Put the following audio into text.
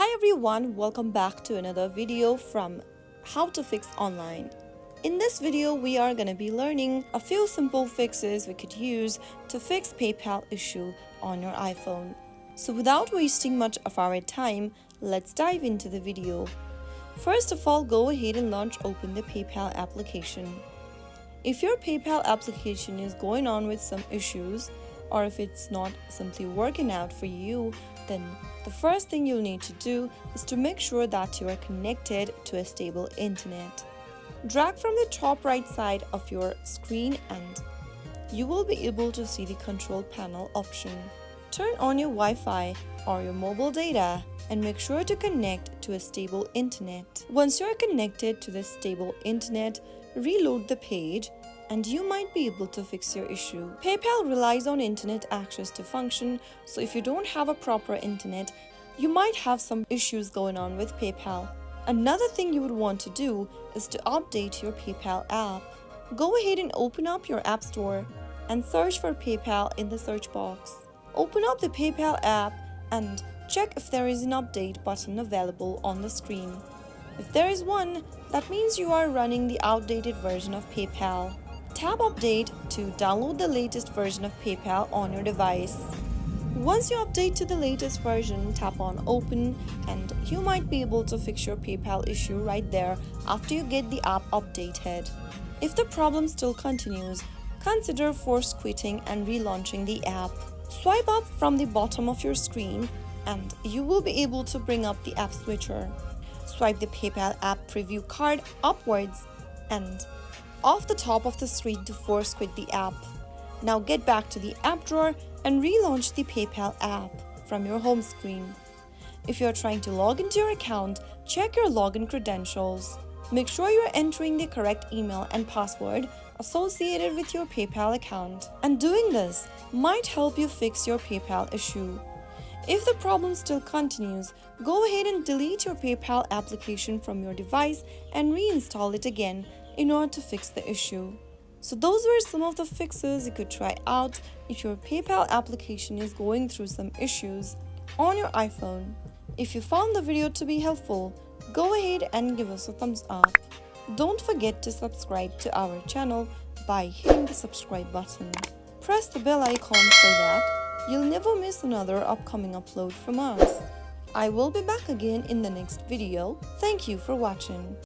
Hi everyone, welcome back to another video from How to Fix Online. In this video, we are going to be learning a few simple fixes we could use to fix PayPal issue on your iPhone. So without wasting much of our time, let's dive into the video. First of all, go ahead and open the PayPal application. If your PayPal application is going on with some issues, or if it's not simply working out for you, then the first thing you'll need to do is to make sure that you are connected to a stable internet. Drag from the top right side of your screen and you will be able to see the control panel option. Turn on your Wi-Fi or your mobile data and make sure to connect to a stable internet. Once you're connected to the stable internet, reload the page and you might be able to fix your issue. PayPal relies on internet access to function, so if you don't have a proper internet, you might have some issues going on with PayPal. Another thing you would want to do is to update your PayPal app. Go ahead and open up your App Store and search for PayPal in the search box. Open up the PayPal app and check if there is an update button available on the screen. If there is one, that means you are running the outdated version of PayPal. Tap Update to download the latest version of PayPal on your device. Once you update to the latest version, tap on Open and you might be able to fix your PayPal issue right there after you get the app updated. If the problem still continues, consider force quitting and relaunching the app. Swipe up from the bottom of your screen and you will be able to bring up the app switcher. Swipe the PayPal app preview card upwards and off the top of the screen to force quit the app. Now get back to the app drawer and relaunch the PayPal app from your home screen. If you are trying to log into your account, check your login credentials. Make sure you are entering the correct email and password associated with your PayPal account. And doing this might help you fix your PayPal issue. If the problem still continues, go ahead and delete your PayPal application from your device and reinstall it again in order to fix the issue. So those were some of the fixes you could try out if your PayPal application is going through some issues on your iPhone. If you found the video to be helpful, go ahead and give us a thumbs up. Don't forget to subscribe to our channel by hitting the subscribe button. Press the bell icon so that you'll never miss another upcoming upload from us. I will be back again in the next video. Thank you for watching.